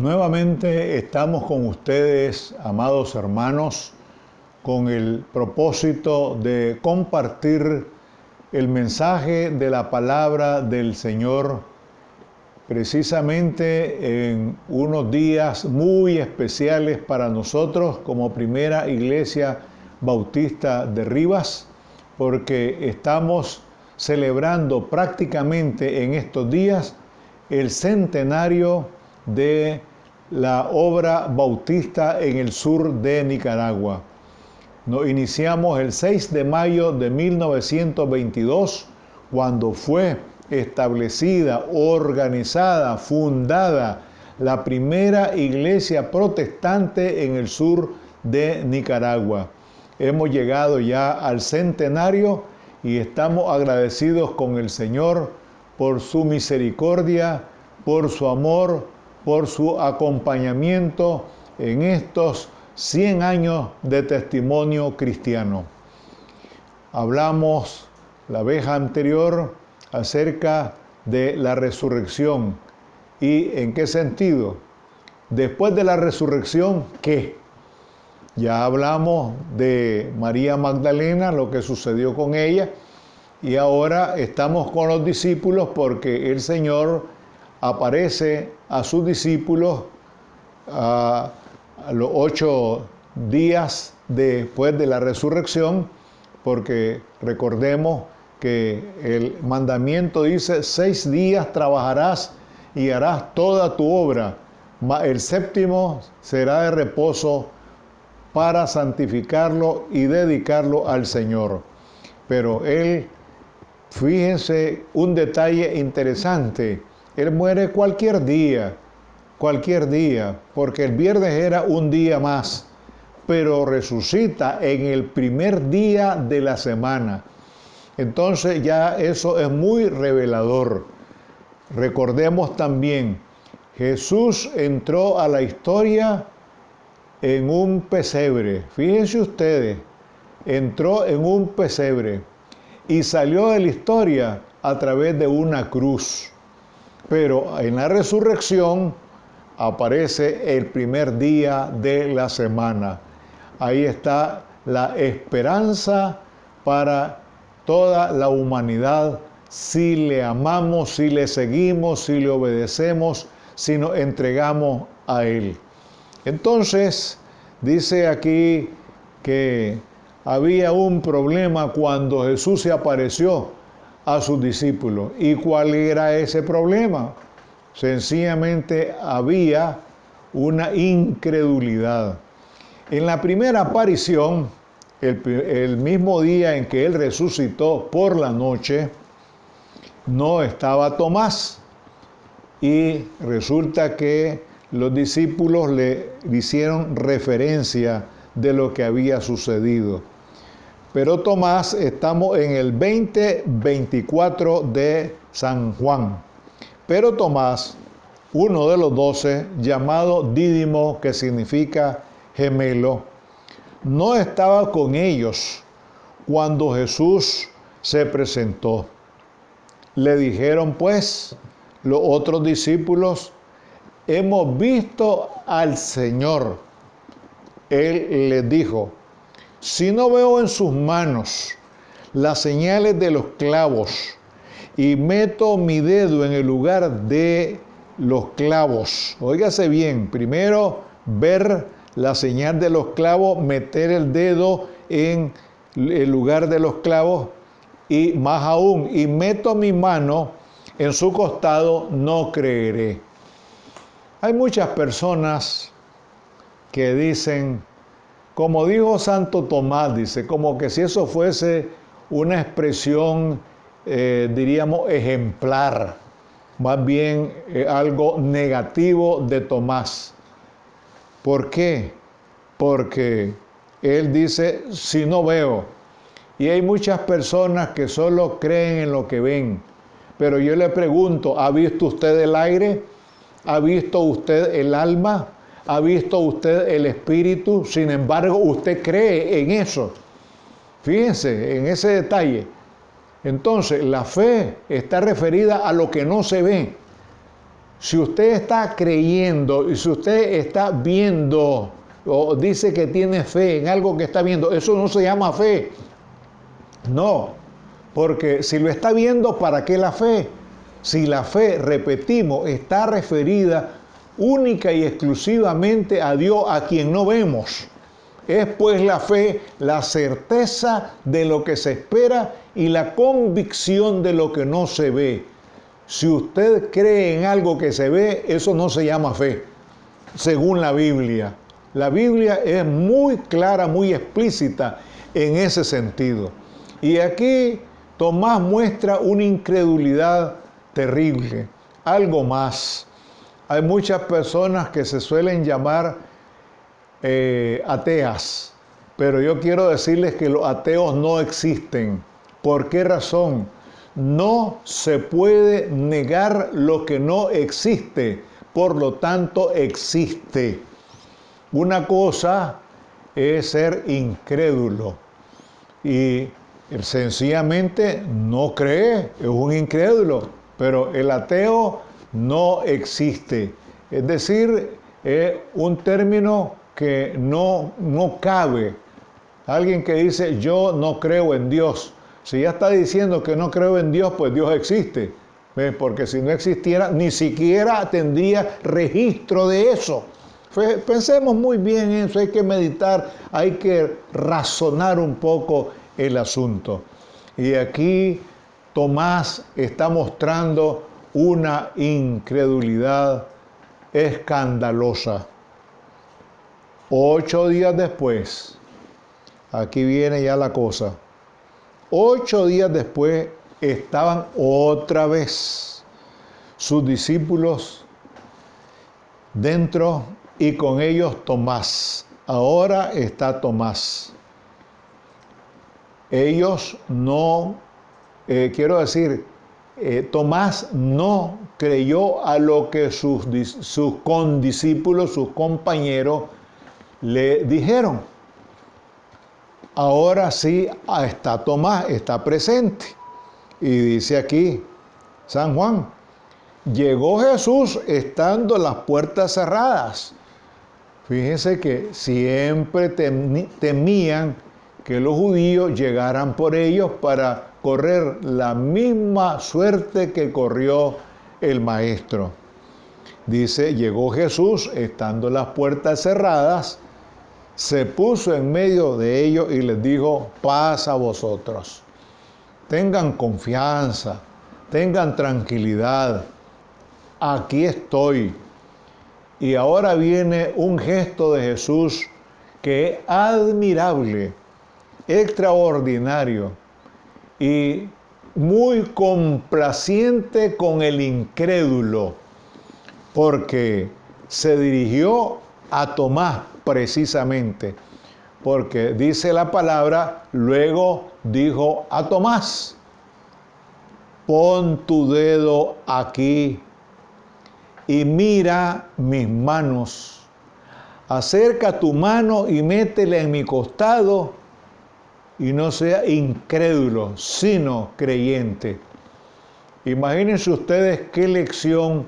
Nuevamente estamos con ustedes, amados hermanos, con el propósito de compartir el mensaje de la palabra del Señor, precisamente en unos días muy especiales para nosotros como Primera Iglesia Bautista de Rivas, porque estamos celebrando prácticamente en estos días el centenario de la obra bautista en el sur de Nicaragua. Nos iniciamos el 6 de mayo de 1922, cuando fue establecida, organizada, fundada la primera iglesia protestante en el sur de Nicaragua. Hemos llegado ya al centenario y estamos agradecidos con el Señor por su misericordia, por su amor, por su acompañamiento en estos 100 años de testimonio cristiano. Hablamos la vez anterior acerca de la resurrección. ¿Y en qué sentido? Después de la resurrección, ¿qué? Ya hablamos de María Magdalena, lo que sucedió con ella, y ahora estamos con los discípulos porque el Señor aparece a sus discípulos a los 8 días después de la resurrección, porque recordemos que el mandamiento dice: 6 días trabajarás y harás toda tu obra, mas el séptimo será de reposo para santificarlo y dedicarlo al Señor. Pero Él, fíjense un detalle interesante, Él muere cualquier día, porque el viernes era un día más, pero resucita en el primer día de la semana. Entonces ya eso es muy revelador. Recordemos también, Jesús entró a la historia en un pesebre. Fíjense ustedes, entró en un pesebre y salió de la historia a través de una cruz. Pero en la resurrección aparece el primer día de la semana. Ahí está la esperanza para toda la humanidad, si le amamos, si le seguimos, si le obedecemos, si nos entregamos a Él. Entonces, dice aquí que había un problema cuando Jesús se apareció a sus discípulos. ¿Y cuál era ese problema? Sencillamente había una incredulidad. En la primera aparición, el mismo día en que Él resucitó por la noche, no estaba Tomás. Y resulta que los discípulos le hicieron referencia de lo que había sucedido. Pero Tomás, estamos en el 2024 de San Juan. Pero Tomás, uno de los 12, llamado Dídimo, que significa gemelo, no estaba con ellos cuando Jesús se presentó. Le dijeron pues los otros discípulos: hemos visto al Señor. Él les dijo: si no veo en sus manos las señales de los clavos y meto mi dedo en el lugar de los clavos. Óigase bien, primero ver la señal de los clavos, meter el dedo en el lugar de los clavos y más aún, y meto mi mano en su costado, no creeré. Hay muchas personas que dicen, como dijo Santo Tomás, dice, como que si eso fuese una expresión, diríamos, ejemplar, más bien algo negativo de Tomás. ¿Por qué? Porque él dice, si no veo. Y hay muchas personas que solo creen en lo que ven. Pero yo le pregunto, ¿ha visto usted el aire? ¿Ha visto usted el alma? ¿Ha visto usted el espíritu? Sin embargo, usted cree en eso. Fíjense en ese detalle. Entonces, la fe está referida a lo que no se ve. Si usted está creyendo y si usted está viendo o dice que tiene fe en algo que está viendo, eso no se llama fe. No, porque si lo está viendo, ¿para qué la fe? Si la fe, repetimos, está referida única y exclusivamente a Dios, a quien no vemos. Es pues la fe, la certeza de lo que se espera y la convicción de lo que no se ve. Si usted cree en algo que se ve, eso no se llama fe, según la Biblia. La Biblia es muy clara, muy explícita en ese sentido. Y aquí Tomás muestra una incredulidad terrible. Algo más. Hay muchas personas que se suelen llamar ateas, pero yo quiero decirles que los ateos no existen. ¿Por qué razón? No se puede negar lo que no existe, por lo tanto existe. Una cosa es ser incrédulo y sencillamente no cree, es un incrédulo, pero el ateo no existe. Es decir, es un término que no cabe. Alguien que dice yo no creo en Dios, si ya está diciendo que no creo en Dios, pues Dios existe. ¿Ves? Porque si no existiera, ni siquiera tendría registro de eso. Pensemos muy bien en eso, hay que meditar, hay que razonar un poco el asunto. Y aquí Tomás está mostrando una incredulidad escandalosa. 8 días después, aquí viene ya la cosa. 8 días después estaban otra vez sus discípulos dentro y con ellos Tomás. Ahora está Tomás. Ellos no, Tomás no creyó a lo que sus condiscípulos, sus compañeros le dijeron. Ahora sí está Tomás, está presente. Y dice aquí, San Juan, llegó Jesús estando las puertas cerradas. Fíjense que siempre temían que los judíos llegaran por ellos para correr la misma suerte que corrió el maestro. Dice, llegó Jesús estando las puertas cerradas, se puso en medio de ellos y les dijo, paz a vosotros. Tengan confianza, tengan tranquilidad. Aquí estoy. Y ahora viene un gesto de Jesús que es admirable, extraordinario y muy complaciente con el incrédulo, porque se dirigió a Tomás precisamente, porque dice la palabra, luego dijo a Tomás, pon tu dedo aquí y mira mis manos, acerca tu mano y métela en mi costado y no sea incrédulo, sino creyente. Imagínense ustedes qué lección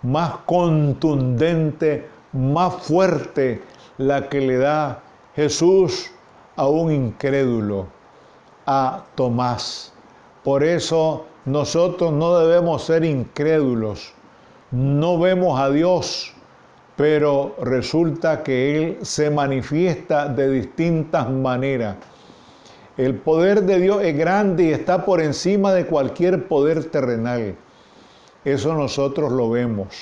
más contundente, más fuerte la que le da Jesús a un incrédulo, a Tomás. Por eso nosotros no debemos ser incrédulos. No vemos a Dios, pero resulta que Él se manifiesta de distintas maneras. El poder de Dios es grande y está por encima de cualquier poder terrenal. Eso nosotros lo vemos.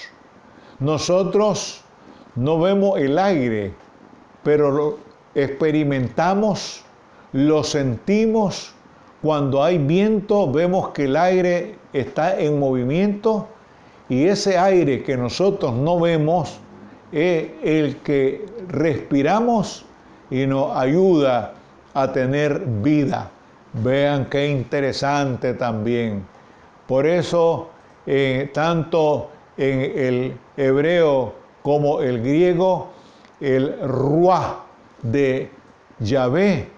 Nosotros no vemos el aire, pero lo experimentamos, lo sentimos. Cuando hay viento, vemos que el aire está en movimiento y ese aire que nosotros no vemos es el que respiramos y nos ayuda a tener vida. Vean qué interesante también. Por eso, tanto en el hebreo como el griego, el ruah de Yahvé,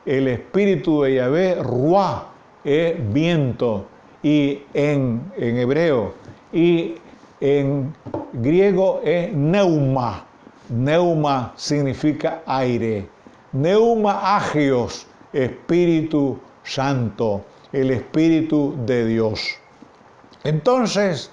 el espíritu de Yahvé, ruah, es viento, y en hebreo. Y en griego es neuma. Neuma significa aire. Neuma agios, Espíritu Santo, el Espíritu de Dios. Entonces,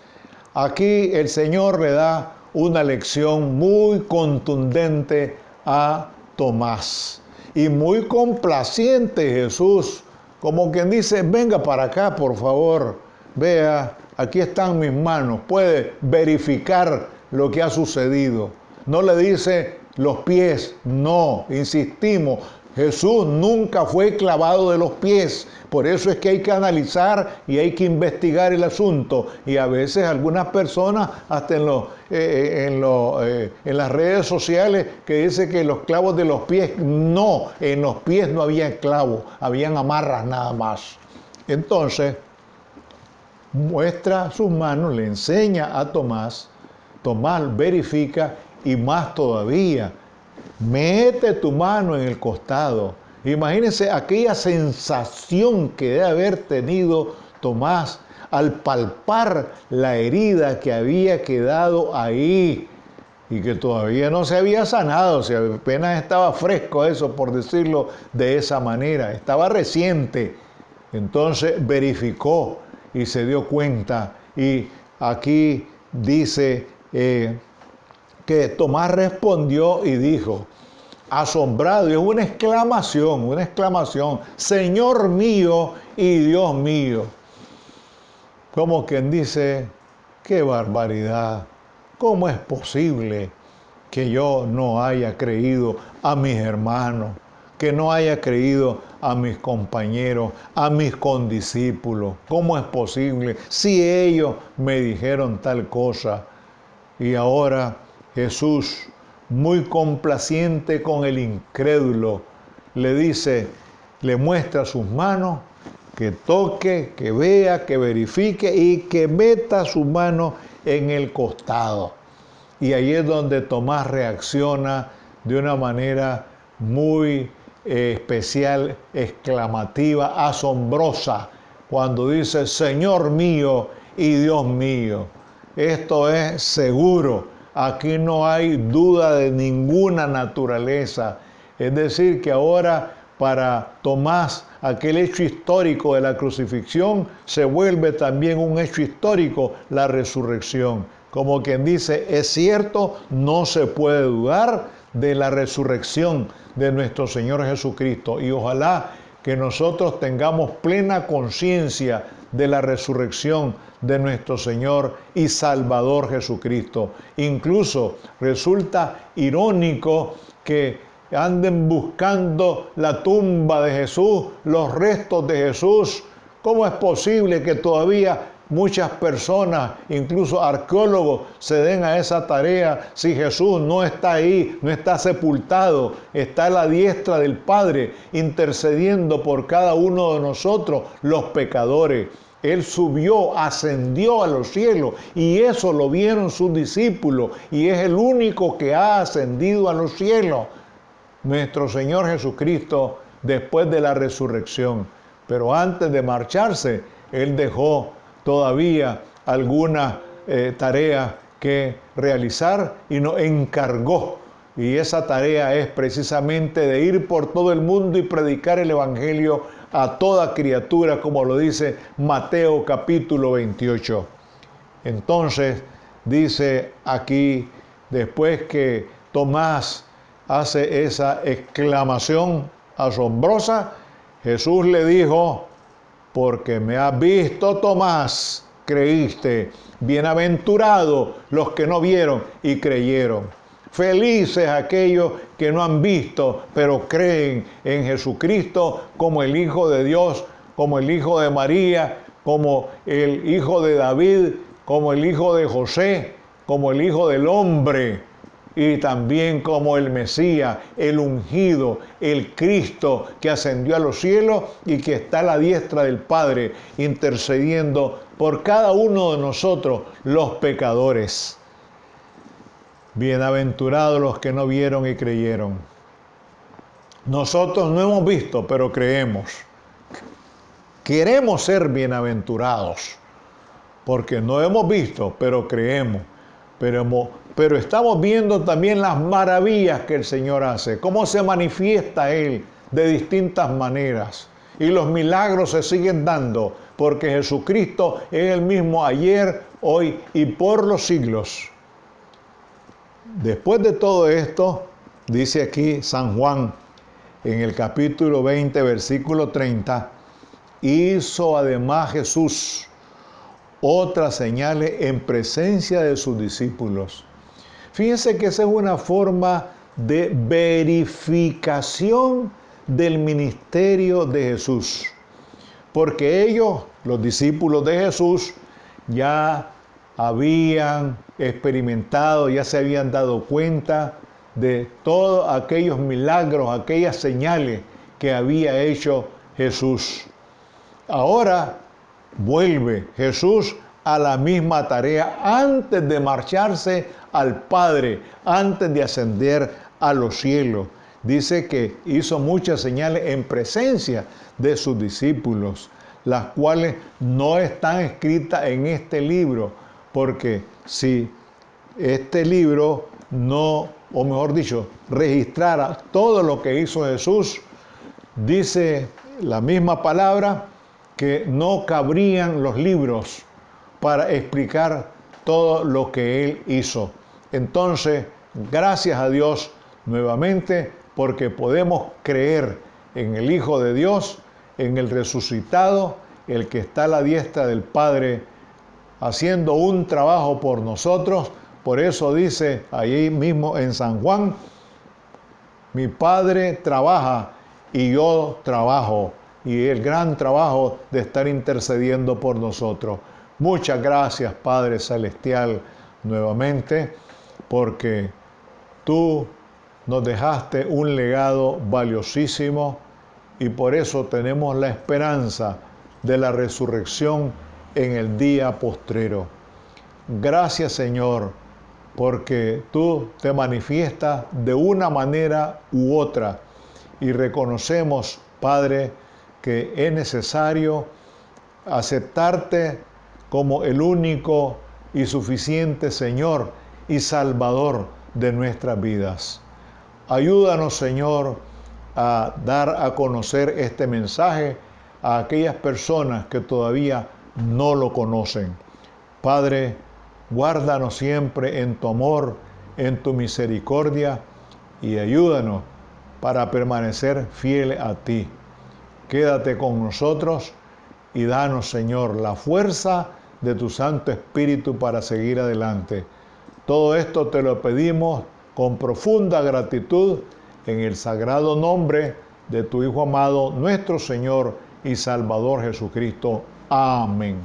aquí el Señor le da una lección muy contundente a Tomás. Y muy complaciente Jesús, como quien dice, venga para acá, por favor, vea, aquí están mis manos, puede verificar lo que ha sucedido. No le dice los pies, no, insistimos, Jesús nunca fue clavado de los pies. Por eso es que hay que analizar y hay que investigar el asunto. Y a veces algunas personas, hasta en las redes sociales, que dicen que los clavos de los pies, no, en los pies no había clavos, habían amarras nada más. Entonces, muestra sus manos, le enseña a Tomás, Tomás verifica y más todavía, mete tu mano en el costado. Imagínense aquella sensación que debe haber tenido Tomás al palpar la herida que había quedado ahí y que todavía no se había sanado, o sea, apenas estaba fresco eso, por decirlo de esa manera, estaba reciente. Entonces verificó y se dio cuenta, y aquí dice que Tomás respondió y dijo, asombrado, y es una exclamación, Señor mío y Dios mío. Como quien dice, qué barbaridad, ¿cómo es posible que yo no haya creído a mis hermanos, que no haya creído a mis compañeros, a mis condiscípulos? ¿Cómo es posible si ellos me dijeron tal cosa? Y ahora Jesús, muy complaciente con el incrédulo, le dice, le muestra sus manos, que toque, que vea, que verifique y que meta su mano en el costado. Y ahí es donde Tomás reacciona de una manera muy especial, exclamativa, asombrosa, cuando dice, Señor mío y Dios mío. Esto es seguro, aquí no hay duda de ninguna naturaleza. Es decir, que ahora para Tomás aquel hecho histórico de la crucifixión se vuelve también un hecho histórico la resurrección. Como quien dice, es cierto, no se puede dudar de la resurrección de nuestro Señor Jesucristo. Y ojalá que nosotros tengamos plena conciencia de la resurrección de nuestro Señor y Salvador Jesucristo. Incluso resulta irónico que anden buscando la tumba de Jesús, los restos de Jesús. ¿Cómo es posible que todavía muchas personas, incluso arqueólogos, se den a esa tarea si Jesús no está ahí, no está sepultado, está a la diestra del Padre, intercediendo por cada uno de nosotros, los pecadores? Él subió, ascendió a los cielos, y eso lo vieron sus discípulos, y es el único que ha ascendido a los cielos, nuestro Señor Jesucristo, después de la resurrección. Pero antes de marcharse, Él dejó todavía algunas tareas que realizar y nos encargó. Y esa tarea es precisamente de ir por todo el mundo y predicar el Evangelio a toda criatura, como lo dice Mateo capítulo 28. Entonces, dice aquí, después que Tomás hace esa exclamación asombrosa, Jesús le dijo, porque me has visto, Tomás, creíste. Bienaventurados los que no vieron y creyeron. Felices aquellos que no han visto, pero creen en Jesucristo como el Hijo de Dios, como el Hijo de María, como el Hijo de David, como el Hijo de José, como el Hijo del hombre, y también como el Mesías, el ungido, el Cristo que ascendió a los cielos y que está a la diestra del Padre, intercediendo por cada uno de nosotros, los pecadores. Bienaventurados los que no vieron y creyeron. Nosotros no hemos visto, pero creemos. Queremos ser bienaventurados. porque no hemos visto, pero creemos. Pero estamos viendo también las maravillas que el Señor hace, cómo se manifiesta Él de distintas maneras. Y los milagros se siguen dando, porque Jesucristo es el mismo ayer, hoy y por los siglos. Después de todo esto, dice aquí San Juan, en el capítulo 20, versículo 30, hizo además Jesús otras señales en presencia de sus discípulos. Fíjense que esa es una forma de verificación del ministerio de Jesús. Porque ellos, los discípulos de Jesús, ya habían experimentado, ya se habían dado cuenta de todos aquellos milagros, aquellas señales que había hecho Jesús. Ahora vuelve Jesús a la misma tarea antes de marcharse al Padre, antes de ascender a los cielos. Dice que hizo muchas señales en presencia de sus discípulos, las cuales no están escritas en este libro, porque si este libro no, o mejor dicho, registrara todo lo que hizo Jesús, dice la misma palabra que no cabrían los libros para explicar todo lo que Él hizo. Entonces, gracias a Dios nuevamente, porque podemos creer en el Hijo de Dios, en el resucitado, el que está a la diestra del Padre, haciendo un trabajo por nosotros. Por eso dice allí mismo en San Juan, mi Padre trabaja y yo trabajo, y el gran trabajo de estar intercediendo por nosotros. Muchas gracias, Padre Celestial, nuevamente, porque tú nos dejaste un legado valiosísimo y por eso tenemos la esperanza de la resurrección en el día postrero. Gracias, Señor, porque tú te manifiestas de una manera u otra y reconocemos, Padre, que es necesario aceptarte como el único y suficiente Señor y Salvador de nuestras vidas. Ayúdanos, Señor, a dar a conocer este mensaje a aquellas personas que todavía no lo conocen. Padre, guárdanos siempre en tu amor, en tu misericordia y ayúdanos para permanecer fieles a ti. Quédate con nosotros y danos, Señor, la fuerza de tu Santo Espíritu para seguir adelante. Todo esto te lo pedimos con profunda gratitud en el sagrado nombre de tu Hijo amado, nuestro Señor y Salvador Jesucristo. Amén.